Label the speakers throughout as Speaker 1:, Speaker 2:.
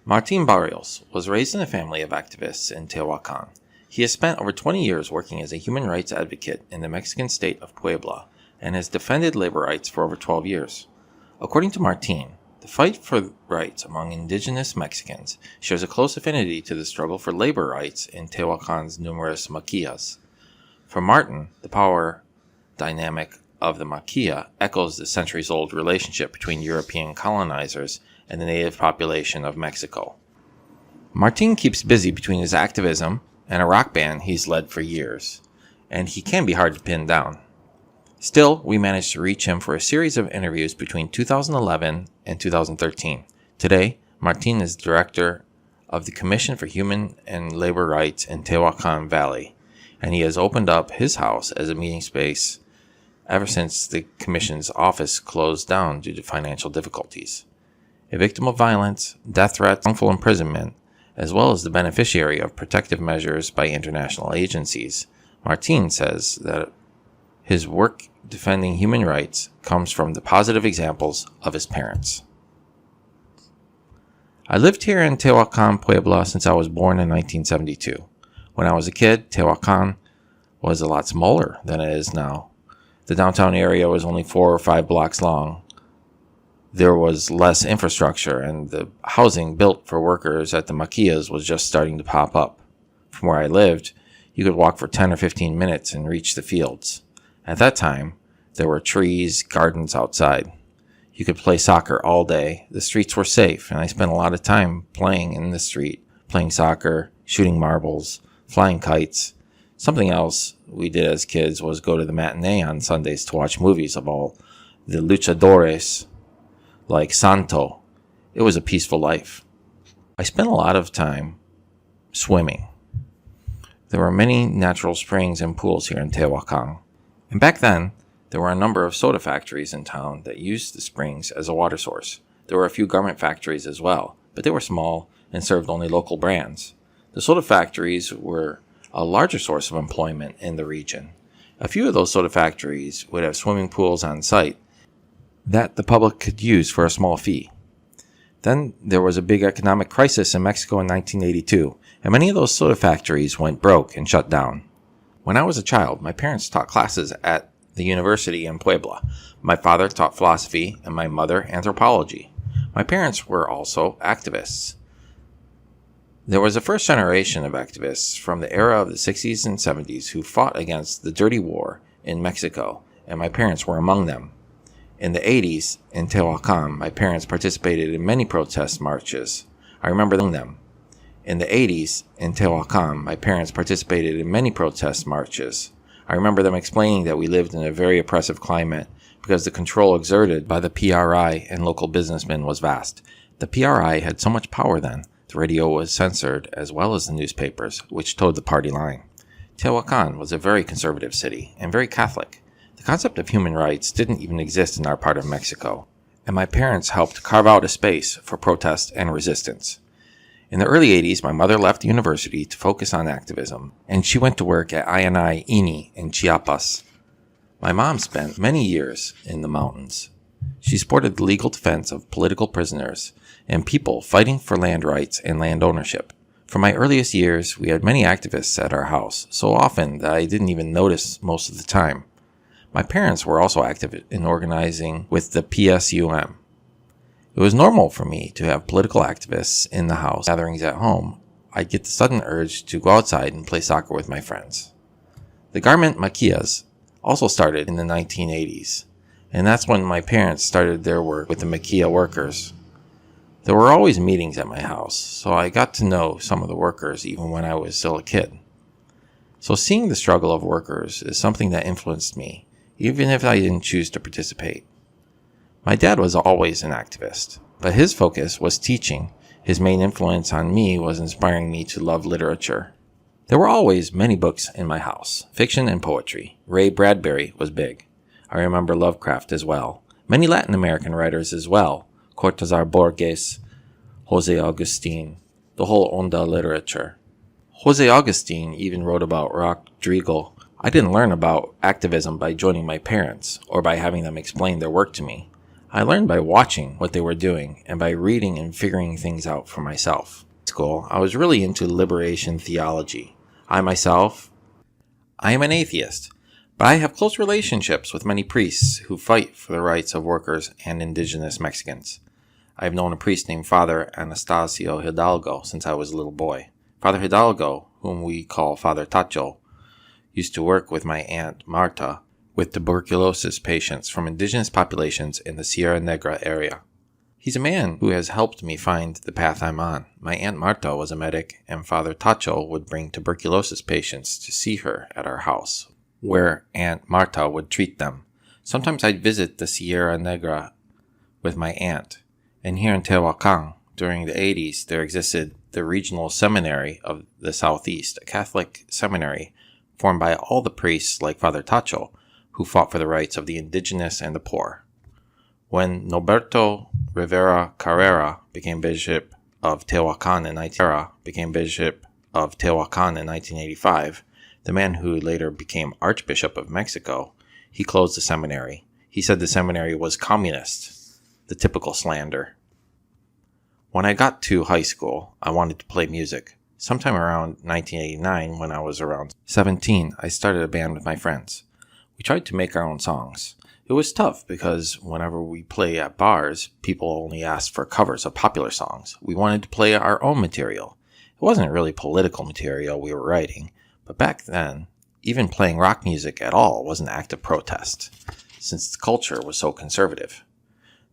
Speaker 1: Martin Barrios was raised in a family of activists in Tehuacan. He has spent over 20 years working as a human rights advocate in the Mexican state of Puebla and has defended labor rights for over 12 years. According to Martin, the fight for rights among indigenous Mexicans shares a close affinity to the struggle for labor rights in Tehuacan's numerous maquillas. For Martin, the power dynamic of the maquilla echoes the centuries-old relationship between European colonizers and the native population of Mexico. Martin keeps busy between his activism and a rock band he's led for years, and he can be hard to pin down. Still, we managed to reach him for a series of interviews between 2011 and 2013. Today, Martin is director of the Commission for Human and Labor Rights in Tehuacan Valley, and he has opened up his house as a meeting space ever since the Commission's office closed down due to financial difficulties. A victim of violence, death threats, wrongful imprisonment, as well as the beneficiary of protective measures by international agencies, Martin says that his work defending human rights comes from the positive examples of his parents. I lived here in Tehuacan, Puebla since I was born in 1972. When I was a kid, Tehuacan was a lot smaller than it is now. The downtown area was only 4 or 5 blocks long. There was less infrastructure, and the housing built for workers at the maquillas was just starting to pop up. From where I lived, you could walk for 10 or 15 minutes and reach the fields. At that time, there were trees, gardens outside. You could play soccer all day. The streets were safe, and I spent a lot of time playing in the street, playing soccer, shooting marbles, flying kites. Something else we did as kids was go to the matinee on Sundays to watch movies of all the luchadores, like Santo. It was a peaceful life. I spent a lot of time swimming. There were many natural springs and pools here in Tehuacan. And back then, there were a number of soda factories in town that used the springs as a water source. There were a few garment factories as well, but they were small and served only local brands. The soda factories were a larger source of employment in the region. A few of those soda factories would have swimming pools on site that the public could use for a small fee. Then there was a big economic crisis in Mexico in 1982, and many of those soda factories went broke and shut down. When I was a child, my parents taught classes at the university in Puebla. My father taught philosophy and my mother anthropology. My parents were also activists. There was a first generation of activists from the era of the 60s and 70s who fought against the dirty war in Mexico, and my parents were among them. In the 80s, in Tehuacan, my parents participated in many protest marches. I remember them. In the 80s, in Tehuacan, my parents participated in many protest marches. I remember them explaining that we lived in a very oppressive climate because the control exerted by the PRI and local businessmen was vast. The PRI had so much power then. The radio was censored, as well as the newspapers, which towed the party line. Tehuacan was a very conservative city and very Catholic. The concept of human rights didn't even exist in our part of Mexico, and my parents helped carve out a space for protest and resistance. In the early 80s, my mother left the university to focus on activism, and she went to work at INI in Chiapas. My mom spent many years in the mountains. She supported the legal defense of political prisoners and people fighting for land rights and land ownership. From my earliest years, we had many activists at our house, so often that I didn't even notice most of the time. My parents were also active in organizing with the PSUM. It was normal for me to have political activists in the house. Gatherings at home, I'd get the sudden urge to go outside and play soccer with my friends. The garment maquillas also started in the 1980s, and that's when my parents started their work with the maquilla workers. There were always meetings at my house, so I got to know some of the workers even when I was still a kid. So seeing the struggle of workers is something that influenced me, even if I didn't choose to participate. My dad was always an activist, but his focus was teaching. His main influence on me was inspiring me to love literature. There were always many books in my house, fiction and poetry. Ray Bradbury was big. I remember Lovecraft as well. Many Latin American writers as well. Cortázar Borges, Jose Agustin, the whole Onda literature. Jose Agustin even wrote about Rodrigo. I didn't learn about activism by joining my parents or by having them explain their work to me. I learned by watching what they were doing and by reading and figuring things out for myself. In school, I was really into liberation theology. I am an atheist, but I have close relationships with many priests who fight for the rights of workers and indigenous Mexicans. I have known a priest named Father Anastasio Hidalgo since I was a little boy. Father Hidalgo, whom we call Father Tacho, used to work with my Aunt Marta with tuberculosis patients from indigenous populations in the Sierra Negra area. He's a man who has helped me find the path I'm on. My Aunt Marta was a medic, and Father Tacho would bring tuberculosis patients to see her at our house, where Aunt Marta would treat them. Sometimes I'd visit the Sierra Negra with my aunt. And here in Tehuacan, during the 80s, there existed the Regional Seminary of the Southeast, a Catholic seminary formed by all the priests like Father Tacho, who fought for the rights of the indigenous and the poor. When Norberto Rivera Carrera became Bishop of Tehuacan in 1985, the man who later became Archbishop of Mexico, he closed the seminary. He said the seminary was communist, the typical slander. When I got to high school, I wanted to play music. Sometime around 1989, when I was around 17, I started a band with my friends. We tried to make our own songs. It was tough because whenever we play at bars, people only asked for covers of popular songs. We wanted to play our own material. It wasn't really political material we were writing, but back then, even playing rock music at all was an act of protest, since the culture was so conservative.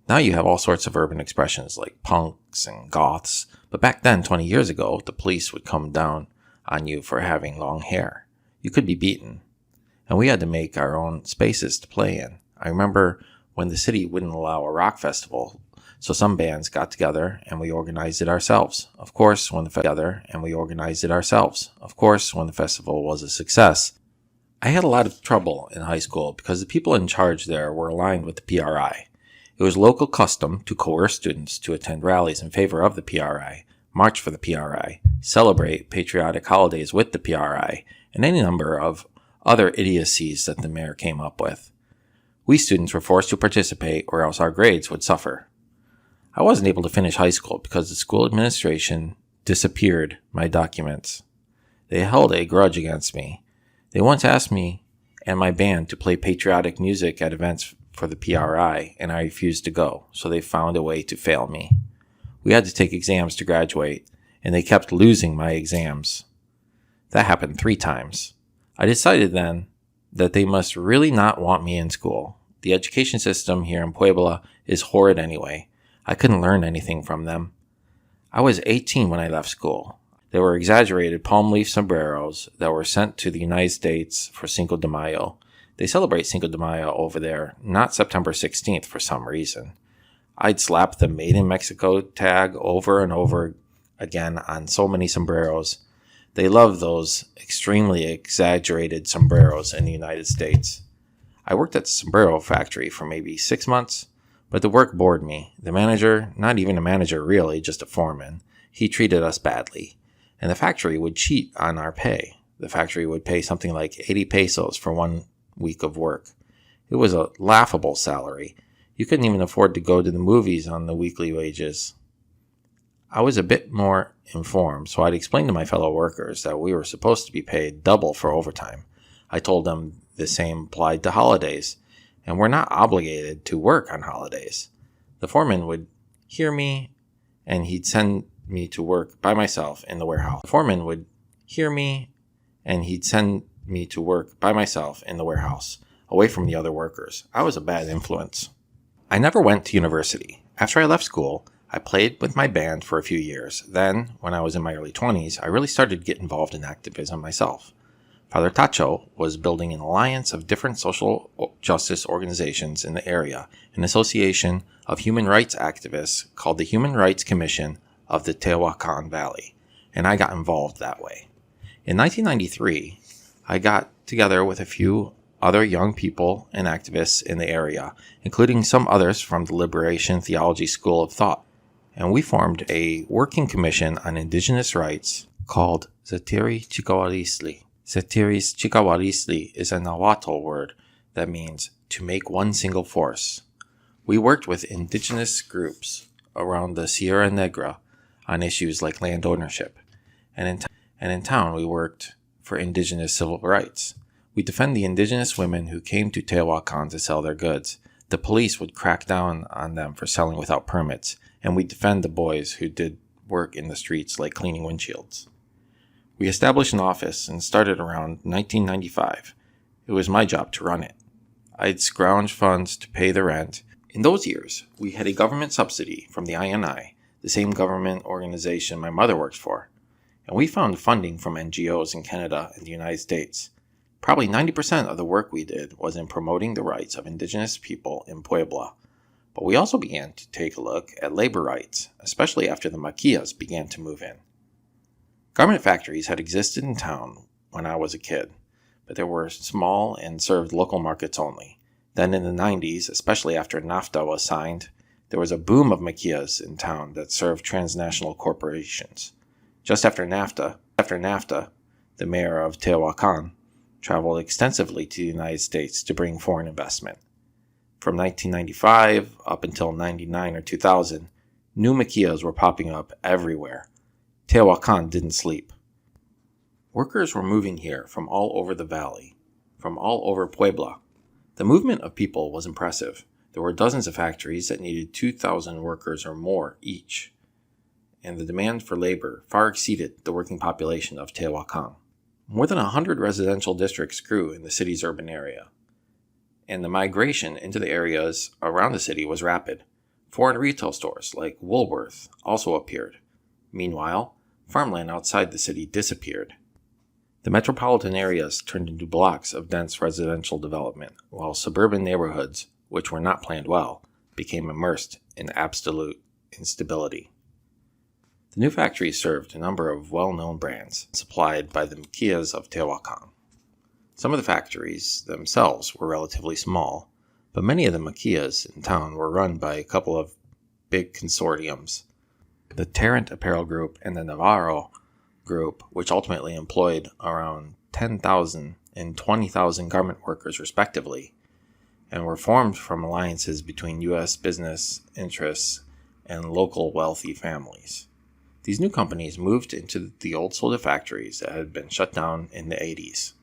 Speaker 1: Now you have all sorts of urban expressions like punks and goths, but back then, 20 years ago, the police would come down on you for having long hair. You could be beaten. And we had to make our own spaces to play in. I remember when the city wouldn't allow a rock festival, so some bands got together and we organized it ourselves. Of course, when the festival was a success, I had a lot of trouble in high school because the people in charge there were aligned with the PRI. It was local custom to coerce students to attend rallies in favor of the PRI, march for the PRI, celebrate patriotic holidays with the PRI, and any number of other idiocies that the mayor came up with. We students were forced to participate or else our grades would suffer. I wasn't able to finish high school because the school administration disappeared my documents. They held a grudge against me. They once asked me and my band to play patriotic music at events for the PRI, and I refused to go, so they found a way to fail me. We had to take exams to graduate, and they kept losing my exams. That happened 3 times. I decided then that they must really not want me in school. The education system here in Puebla is horrid anyway. I couldn't learn anything from them. I was 18 when I left school. They were exaggerated palm leaf sombreros that were sent to the United States for Cinco de Mayo. They celebrate Cinco de Mayo over there, not September 16th for some reason. I'd slap the Made in Mexico tag over and over again on so many sombreros. They love those extremely exaggerated sombreros in the United States. I worked at the sombrero factory for maybe 6 months, but the work bored me. The manager, not even a manager really, just a foreman, he treated us badly. And the factory would cheat on our pay. The factory would pay something like 80 pesos for 1 week of work. It was a laughable salary. You couldn't even afford to go to the movies on the weekly wages. I was a bit more informed, so I'd explain to my fellow workers that we were supposed to be paid double for overtime. I told them the same applied to holidays, and we're not obligated to work on holidays. The foreman would hear me, and he'd send me to work by myself in the warehouse. Away from the other workers. I was a bad influence. I never went to university. After I left school, I played with my band for a few years. Then, when I was in my early 20s, I really started to get involved in activism myself. Father Tacho was building an alliance of different social justice organizations in the area, an association of human rights activists called the Human Rights Commission of the Tehuacan Valley, and I got involved that way. In 1993, I got together with a few other young people and activists in the area, including some others from the Liberation Theology School of Thought, and we formed a working commission on indigenous rights called Zetiri Chikawarisli. Zetiris Chikawarisli is a Nahuatl word that means to make one single force. We worked with indigenous groups around the Sierra Negra on issues like land ownership, and in town we worked for indigenous civil rights. We defend the indigenous women who came to Tehuacan to sell their goods. The police would crack down on them for selling without permits, and we defend the boys who did work in the streets like cleaning windshields. We established an office and started around 1995. It was my job to run it. I'd scrounge funds to pay the rent. In those years, we had a government subsidy from the INI, the same government organization my mother works for, and we found funding from NGOs in Canada and the United States. Probably 90% of the work we did was in promoting the rights of indigenous people in Puebla, but we also began to take a look at labor rights, especially after the maquillas began to move in. Garment factories had existed in town when I was a kid, but they were small and served local markets only. Then in the 90s, especially after NAFTA was signed, there was a boom of maquillas in town that served transnational corporations. Just after NAFTA, the mayor of Tehuacan traveled extensively to the United States to bring foreign investment. From 1995 up until 99 or 2000, new maquillas were popping up everywhere. Tehuacan didn't sleep. Workers were moving here from all over the valley, from all over Puebla. The movement of people was impressive. There were dozens of factories that needed 2,000 workers or more each, and the demand for labor far exceeded the working population of Tehuacan. More than 100 residential districts grew in the city's urban area, and the migration into the areas around the city was rapid. Foreign retail stores like Woolworth also appeared. Meanwhile, farmland outside the city disappeared. The metropolitan areas turned into blocks of dense residential development, while suburban neighborhoods, which were not planned well, became immersed in absolute instability. The new factories served a number of well-known brands supplied by the maquillas of Tehuacan. Some of the factories themselves were relatively small, but many of the maquillas in town were run by a couple of big consortiums. The Tarrant Apparel Group and the Navarro Group, which ultimately employed around 10,000 and 20,000 garment workers respectively, and were formed from alliances between U.S. business interests and local wealthy families. These new companies moved into the old soda factories that had been shut down in the 80s.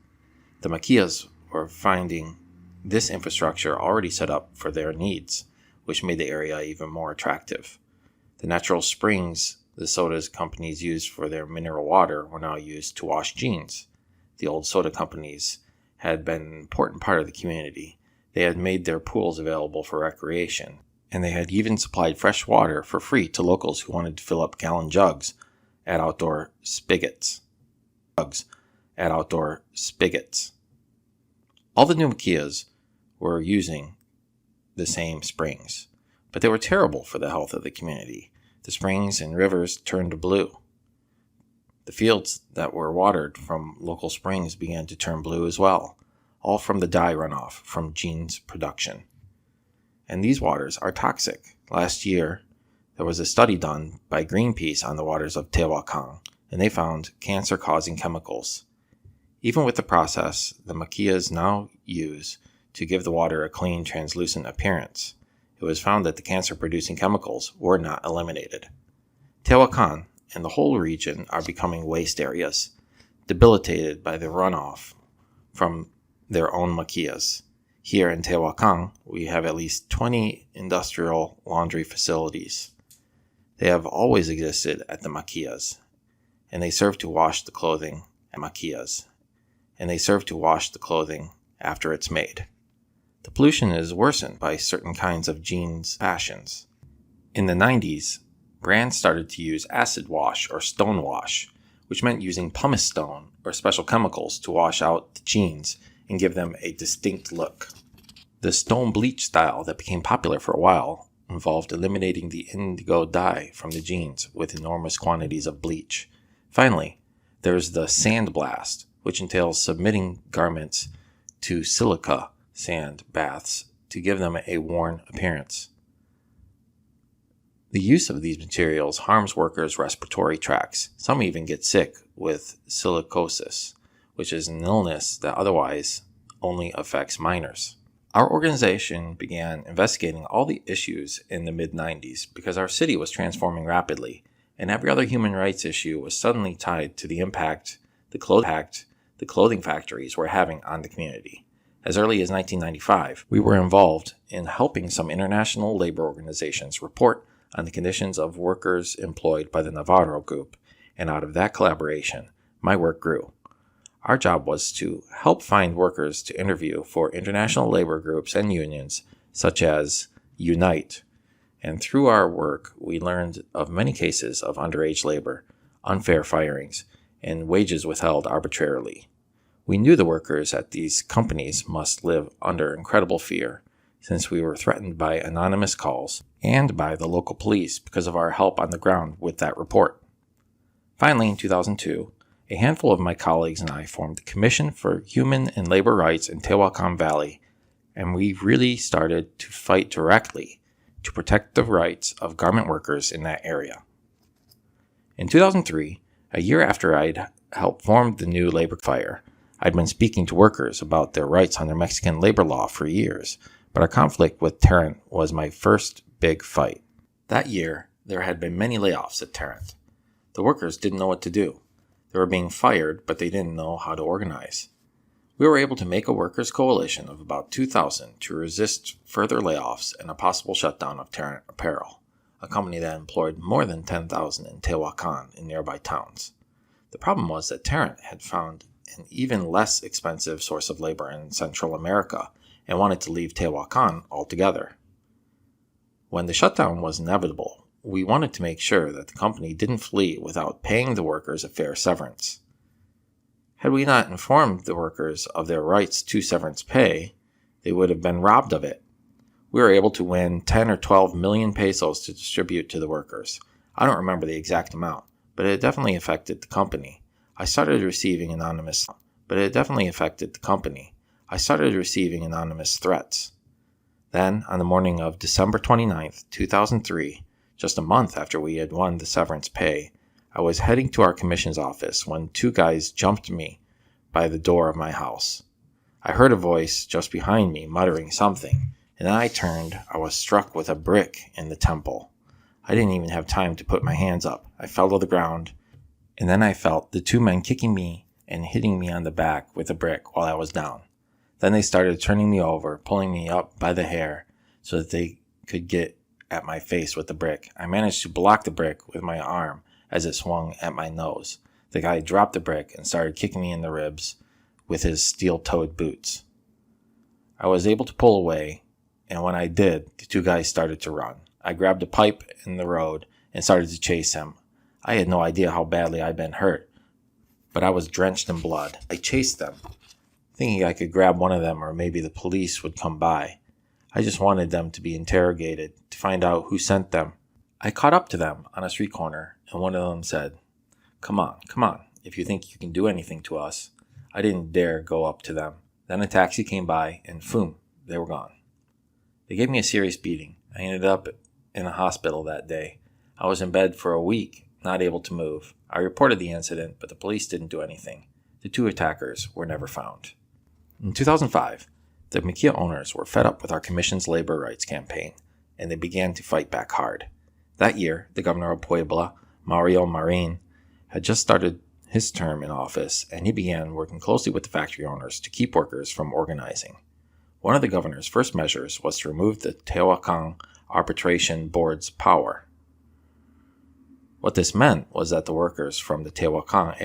Speaker 1: The maquillas were finding this infrastructure already set up for their needs, which made the area even more attractive. The natural springs the soda companies used for their mineral water were now used to wash jeans. The old soda companies had been an important part of the community. They had made their pools available for recreation, and they had even supplied fresh water for free to locals who wanted to fill up gallon jugs at outdoor spigots. All the new maquillas were using the same springs, but they were terrible for the health of the community. The springs and rivers turned blue. The fields that were watered from local springs began to turn blue as well, all from the dye runoff from jeans production. And these waters are toxic. Last year, there was a study done by Greenpeace on the waters of Tehuacan, and they found cancer-causing chemicals. Even with the process the maquillas now use to give the water a clean, translucent appearance, it was found that the cancer-producing chemicals were not eliminated. Tehuacan and the whole region are becoming waste areas, debilitated by the runoff from their own maquillas. Here in Tehuacan, we have at least 20 industrial laundry facilities. They have always existed at the maquillas, and they serve to wash the clothing at maquillas, and they serve to wash the clothing after it's made. The pollution is worsened by certain kinds of jeans fashions. In the 90s, brands started to use acid wash or stone wash, which meant using pumice stone or special chemicals to wash out the jeans and give them a distinct look. The stone bleach style that became popular for a while involved eliminating the indigo dye from the jeans with enormous quantities of bleach. Finally, there's the sand blast, which entails submitting garments to silica sand baths to give them a worn appearance. The use of these materials harms workers' respiratory tracts. Some even get sick with silicosis, which is an illness that otherwise only affects minors. Our organization began investigating all the issues in the mid-90s because our city was transforming rapidly, and every other human rights issue was suddenly tied to the impact the clothing factories were having on the community. As early as 1995, we were involved in helping some international labor organizations report on the conditions of workers employed by the Navarro Group, and out of that collaboration, my work grew. Our job was to help find workers to interview for international labor groups and unions, such as Unite. And through our work, we learned of many cases of underage labor, unfair firings, and wages withheld arbitrarily. We knew the workers at these companies must live under incredible fear, since we were threatened by anonymous calls and by the local police because of our help on the ground with that report. Finally, in 2002, a handful of my colleagues and I formed the Commission for Human and Labor Rights in Tehuacan Valley, and we really started to fight directly to protect the rights of garment workers in that area. In 2003, a year after I'd helped form the new labor fire, I'd been speaking to workers about their rights under Mexican labor law for years, but our conflict with Tarrant was my first big fight. That year, there had been many layoffs at Tarrant. The workers didn't know what to do. They were being fired, but they didn't know how to organize. We were able to make a workers' coalition of about 2,000 to resist further layoffs and a possible shutdown of Tarrant Apparel, a company that employed more than 10,000 in Tehuacan in nearby towns. The problem was that Tarrant had found an even less expensive source of labor in Central America and wanted to leave Tehuacan altogether. When the shutdown was inevitable, we wanted to make sure that the company didn't flee without paying the workers a fair severance. Had we not informed the workers of their rights to severance pay, they would have been robbed of it. We were able to win 10 or 12 million pesos to distribute to the workers. I don't remember the exact amount, but it definitely affected the company. I started receiving anonymous threats. Then, on the morning of December 29, 2003, just a month after we had won the severance pay, I was heading to our commission's office when two guys jumped me by the door of my house. I heard a voice just behind me muttering something, and then I turned. I was struck with a brick in the temple. I didn't even have time to put my hands up. I fell to the ground, and then I felt the two men kicking me and hitting me on the back with a brick while I was down. Then they started turning me over, pulling me up by the hair so that they could get at my face with the brick. I managed to block the brick with my arm as it swung at my nose. The guy dropped the brick and started kicking me in the ribs with his steel-toed boots. I was able to pull away, and when I did, the two guys started to run. I grabbed a pipe in the road and started to chase him. I had no idea how badly I'd been hurt, but I was drenched in blood. I chased them, thinking I could grab one of them or maybe the police would come by. I just wanted them to be interrogated to find out who sent them. I caught up to them on a street corner, and one of them said, come on, if you think you can do anything to us." I didn't dare go up to them. Then a taxi came by, and boom, they were gone. They gave me a serious beating. I ended up in a hospital that day. I was in bed for a week, not able to move. I reported the incident, but the police didn't do anything. The two attackers were never found. In 2005, the Maquia owners were fed up with our commission's labor rights campaign, and they began to fight back hard. That year, the governor of Puebla, Matin, had just started his term in office, and he began working closely with the factory owners to keep workers from organizing. One of the governor's first measures was to remove the Tehuacan Arbitration Board's power. What this meant was that the workers from the Tehuacan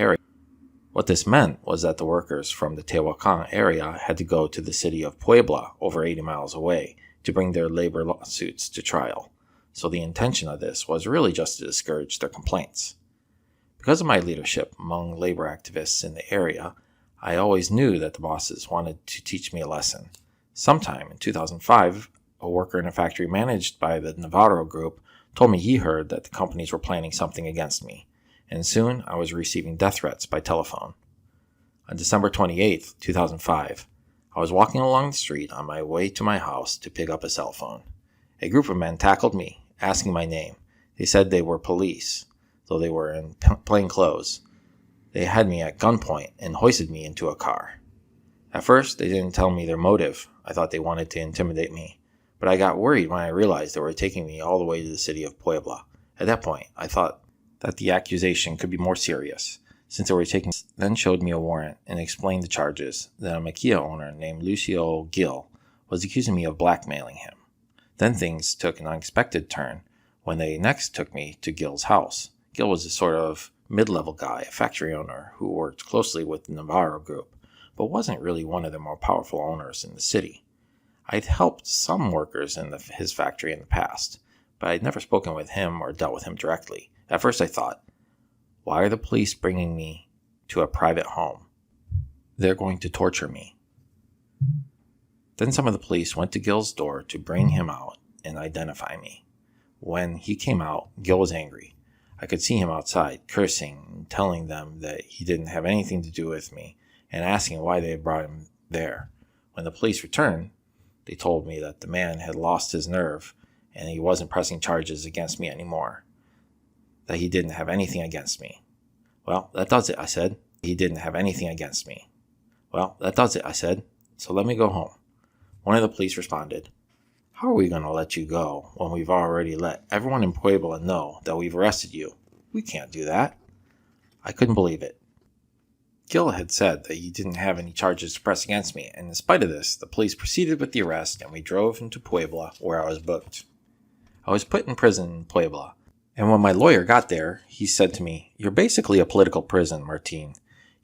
Speaker 1: area had to go to the city of Puebla, over 80 miles away, to bring their labor lawsuits to trial. So the intention of this was really just to discourage their complaints. Because of my leadership among labor activists in the area, I always knew that the bosses wanted to teach me a lesson. Sometime in 2005, a worker in a factory managed by the Navarro Group told me he heard that the companies were planning something against me, and soon I was receiving death threats by telephone. On December 28, 2005, I was walking along the street on my way to my house to pick up a cell phone. A group of men tackled me, asking my name. They said they were police, though they were in plain clothes. They had me at gunpoint and hoisted me into a car. At first, they didn't tell me their motive. I thought they wanted to intimidate me. But I got worried when I realized they were taking me all the way to the city of Puebla. At that point, I thought that the accusation could be more serious, since they were taking. Then showed me a warrant and explained the charges that a maquila owner named Lucio Gil was accusing me of blackmailing him. Then things took an unexpected turn when they next took me to Gil's house. Gil was a sort of mid-level guy, a factory owner who worked closely with the Navarro group, but wasn't really one of the more powerful owners in the city. I'd helped some workers in his factory in the past, but I'd never spoken with him or dealt with him directly. At first I thought, why are the police bringing me to a private home? They're going to torture me. Then some of the police went to Gil's door to bring him out and identify me. When he came out, Gil was angry. I could see him outside, cursing and telling them that he didn't have anything to do with me and asking why they had brought him there. When the police returned, they told me that the man had lost his nerve and he wasn't pressing charges against me anymore, that he didn't have anything against me. Well, that does it, I said. He didn't have anything against me. Well, that does it, I said. So let me go home. One of the police responded, how are we going to let you go when we've already let everyone in Puebla know that we've arrested you? We can't do that. I couldn't believe it. Gil had said that he didn't have any charges to press against me, and in spite of this, the police proceeded with the arrest and we drove into Puebla where I was booked. I was put in prison in Puebla, and when my lawyer got there, he said to me, you're basically a political prison, Martin.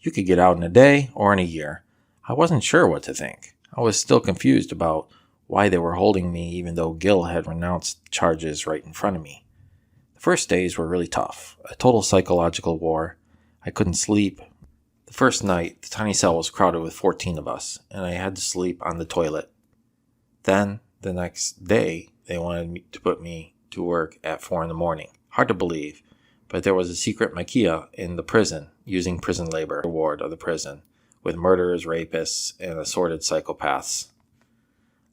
Speaker 1: You could get out in a day or in a year. I wasn't sure what to think. I was still confused about why they were holding me even though Gil had renounced charges right in front of me. The first days were really tough, a total psychological war. I couldn't sleep. The first night, the tiny cell was crowded with 14 of us, and I had to sleep on the toilet. Then, the next day, they wanted to put me to work at 4 in the morning. Hard to believe, but there was a secret maquila in the prison using prison labor, the ward of the prison, with murderers, rapists, and assorted psychopaths.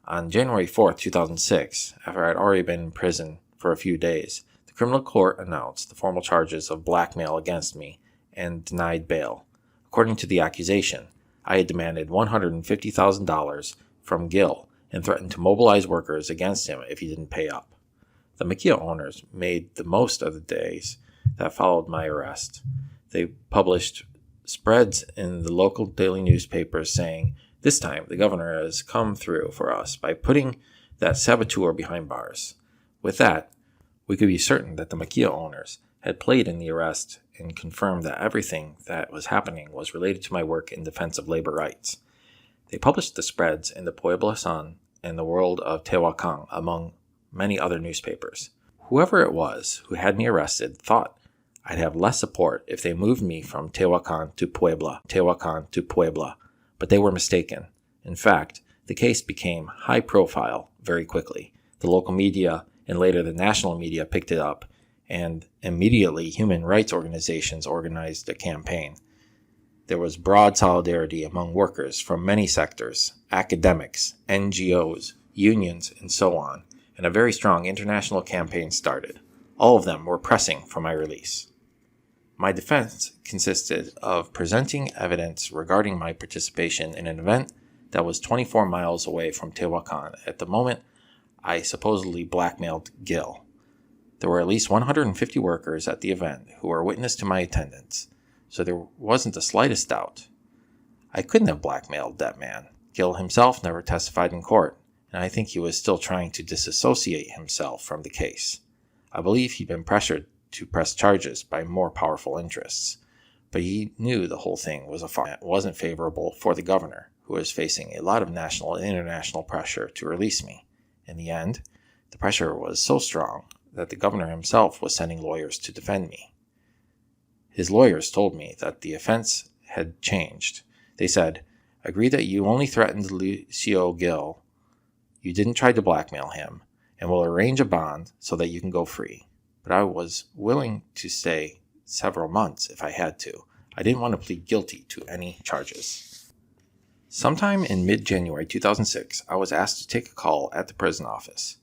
Speaker 1: On January 4th, 2006, after I'd already been in prison for a few days, the criminal court announced the formal charges of blackmail against me and denied bail. According to the accusation, I had demanded $150,000 from Gil and threatened to mobilize workers against him if he didn't pay up. The maquila owners made the most of the days that followed my arrest. They published spreads in the local daily newspapers saying, this time the governor has come through for us by putting that saboteur behind bars. With that, we could be certain that the maquila owners had played in the arrest and confirmed that everything that was happening was related to my work in defense of labor rights. They published the spreads in the Puebla Sun and the World of Tehuacan, among many other newspapers. Whoever it was who had me arrested thought I'd have less support if they moved me from Tehuacan to Puebla, but they were mistaken. In fact, the case became high profile very quickly. The local media and later the national media picked it up, and immediately human rights organizations organized a campaign. There was broad solidarity among workers from many sectors, academics, NGOs, unions, and so on, and a very strong international campaign started. All of them were pressing for my release. My defense consisted of presenting evidence regarding my participation in an event that was 24 miles away from Tehuacan at the moment I supposedly blackmailed Gil. There were at least 150 workers at the event who were witness to my attendance, so there wasn't the slightest doubt. I couldn't have blackmailed that man. Gil himself never testified in court, and I think he was still trying to disassociate himself from the case. I believe he'd been pressured to press charges by more powerful interests, but he knew the whole thing was a farce that wasn't favorable for the governor, who was facing a lot of national and international pressure to release me. In the end, the pressure was so strong that the governor himself was sending lawyers to defend me. His lawyers told me that the offense had changed. They said, agree that you only threatened Lucio Gil, you didn't try to blackmail him, and we'll arrange a bond so that you can go free. But I was willing to stay several months if I had to. I didn't want to plead guilty to any charges. Sometime in mid-January 2006, I was asked to take a call at the prison office.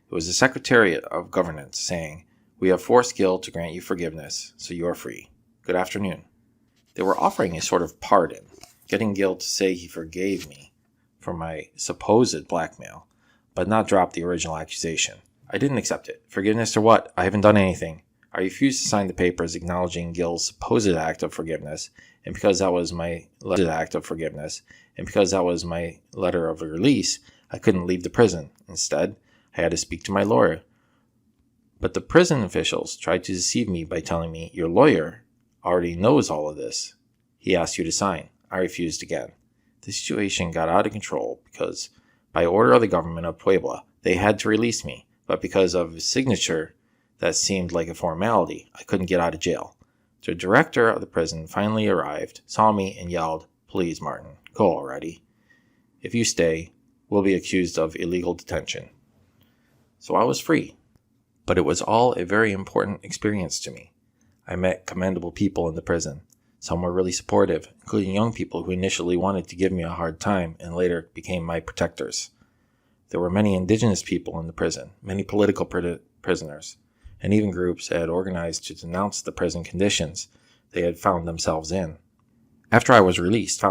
Speaker 1: It was the Secretariat of Governance saying, we have forced Gil to grant you forgiveness, so you are free. Good afternoon. They were offering a sort of pardon, getting Gil to say he forgave me for my supposed blackmail, but not drop the original accusation. I didn't accept it. Forgiveness or what? I haven't done anything. I refused to sign the papers acknowledging Gil's supposed act of forgiveness, and because that was my letter of release, I couldn't leave the prison. Instead, I had to speak to my lawyer. But the prison officials tried to deceive me by telling me, your lawyer already knows all of this. He asked you to sign. I refused again. The situation got out of control because, by order of the government of Puebla, they had to release me, but because of his signature that seemed like a formality, I couldn't get out of jail. The director of the prison finally arrived, saw me, and yelled, please, Martin, go already. If you stay, we'll be accused of illegal detention. So I was free. But it was all a very important experience to me. I met commendable people in the prison. Some were really supportive, including young people who initially wanted to give me a hard time and later became my protectors. There were many indigenous people in the prison, many political prisoners, and even groups that had organized to denounce the prison conditions they had found themselves in. After I was released, I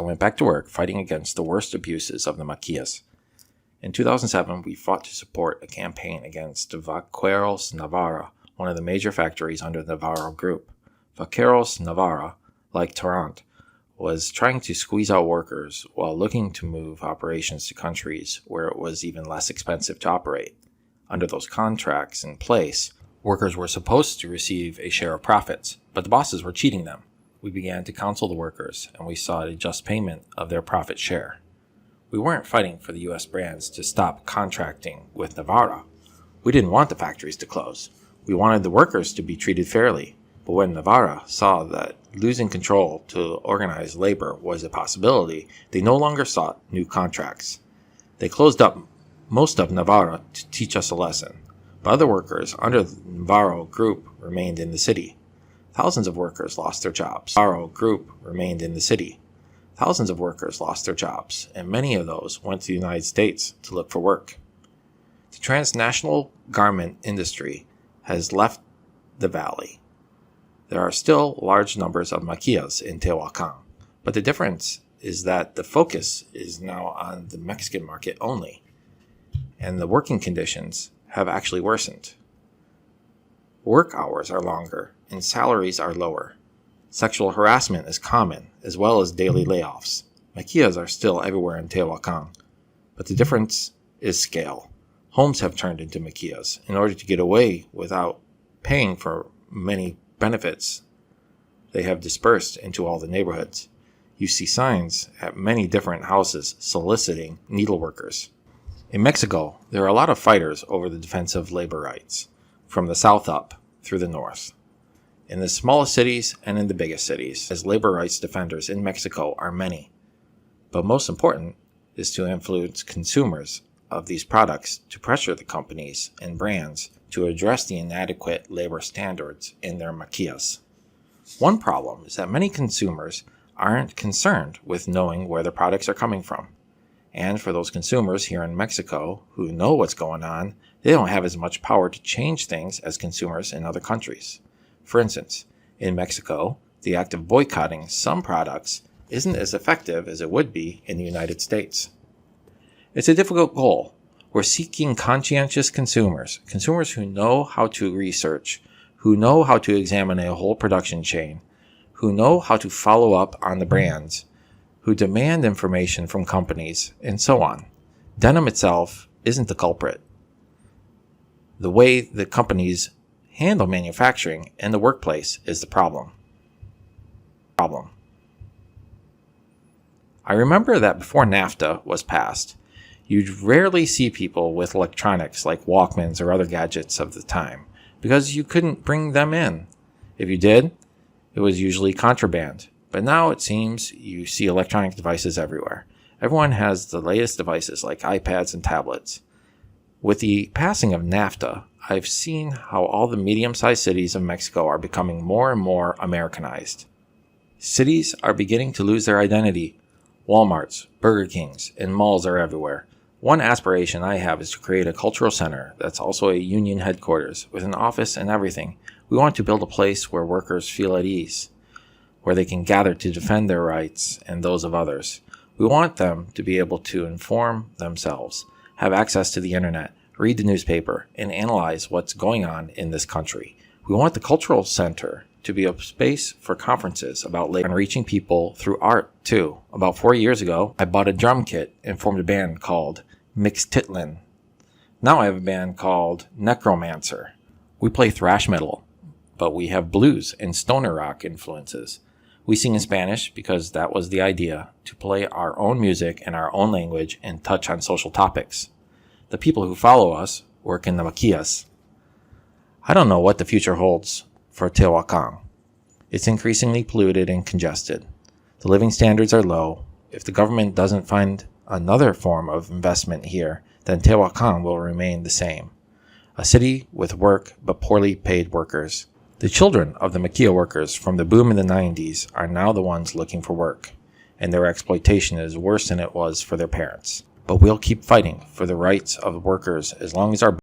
Speaker 1: went back to work fighting against the worst abuses of the Maquillas. In 2007, we fought to support a campaign against Vaqueros Navarra, one of the major factories under the Navarro Group. Vaqueros Navarra, like Tarrant, was trying to squeeze out workers while looking to move operations to countries where it was even less expensive to operate. Under those contracts in place, workers were supposed to receive a share of profits, but the bosses were cheating them. We began to counsel the workers, and we sought a just payment of their profit share. We weren't fighting for the U.S. brands to stop contracting with Navarra. We didn't want the factories to close. We wanted the workers to be treated fairly. But when Navarra saw that losing control to organized labor was a possibility, they no longer sought new contracts. They closed up most of Navarra to teach us a lesson. But other workers under the Navarro Group remained in the city. Thousands of workers lost their jobs. And many of those went to the United States to look for work. The transnational garment industry has left the valley. There are still large numbers of maquillas in Tehuacan, but the difference is that the focus is now on the Mexican market only, and the working conditions have actually worsened. Work hours are longer, and salaries are lower. Sexual harassment is common, as well as daily layoffs. Maquillas are still everywhere in Tehuacan, but the difference is scale. Homes have turned into maquillas in order to get away without paying for many benefits. They have dispersed into all the neighborhoods. You see signs at many different houses soliciting needleworkers. In Mexico, there are a lot of fighters over the defense of labor rights, from the south up through the north. In the smallest cities and in the biggest cities, as labor rights defenders in Mexico are many. But most important is to influence consumers of these products to pressure the companies and brands to address the inadequate labor standards in their maquillas. One problem is that many consumers aren't concerned with knowing where their products are coming from. And for those consumers here in Mexico who know what's going on, they don't have as much power to change things as consumers in other countries. For instance, in Mexico, the act of boycotting some products isn't as effective as it would be in the United States. It's a difficult goal. We're seeking conscientious consumers who know how to research, who know how to examine a whole production chain, who know how to follow up on the brands, who demand information from companies, and so on. Denim itself isn't the culprit. The way the companies handle manufacturing and the workplace is the problem. I remember that before NAFTA was passed, you'd rarely see people with electronics like Walkmans or other gadgets of the time, because you couldn't bring them in. If you did, it was usually contraband. But now it seems you see electronic devices everywhere. Everyone has the latest devices like iPads and tablets. With the passing of NAFTA, I've seen how all the medium-sized cities of Mexico are becoming more and more Americanized. Cities are beginning to lose their identity. Walmarts, Burger Kings, and malls are everywhere. One aspiration I have is to create a cultural center that's also a union headquarters with an office and everything. We want to build a place where workers feel at ease. where they can gather to defend their rights and those of others. We want them to be able to inform themselves, have access to the internet, read the newspaper, and analyze what's going on in this country. We want the cultural center to be a space for conferences about labor and reaching people through art, too. About 4 years ago, I bought a drum kit and formed a band called Mixtitlin. Now I have a band called Necromancer. We play thrash metal, but we have blues and stoner rock influences. We sing in Spanish because that was the idea, to play our own music in our own language and touch on social topics. The people who follow us work in the maquillas. I don't know what the future holds for Tehuacan. It's increasingly polluted and congested. The living standards are low. If the government doesn't find another form of investment here, then Tehuacan will remain the same. A city with work but poorly paid workers. The children of the maquilla workers from the boom in the 90s are now the ones looking for work, and their exploitation is worse than it was for their parents. But we'll keep fighting for the rights of workers as long as our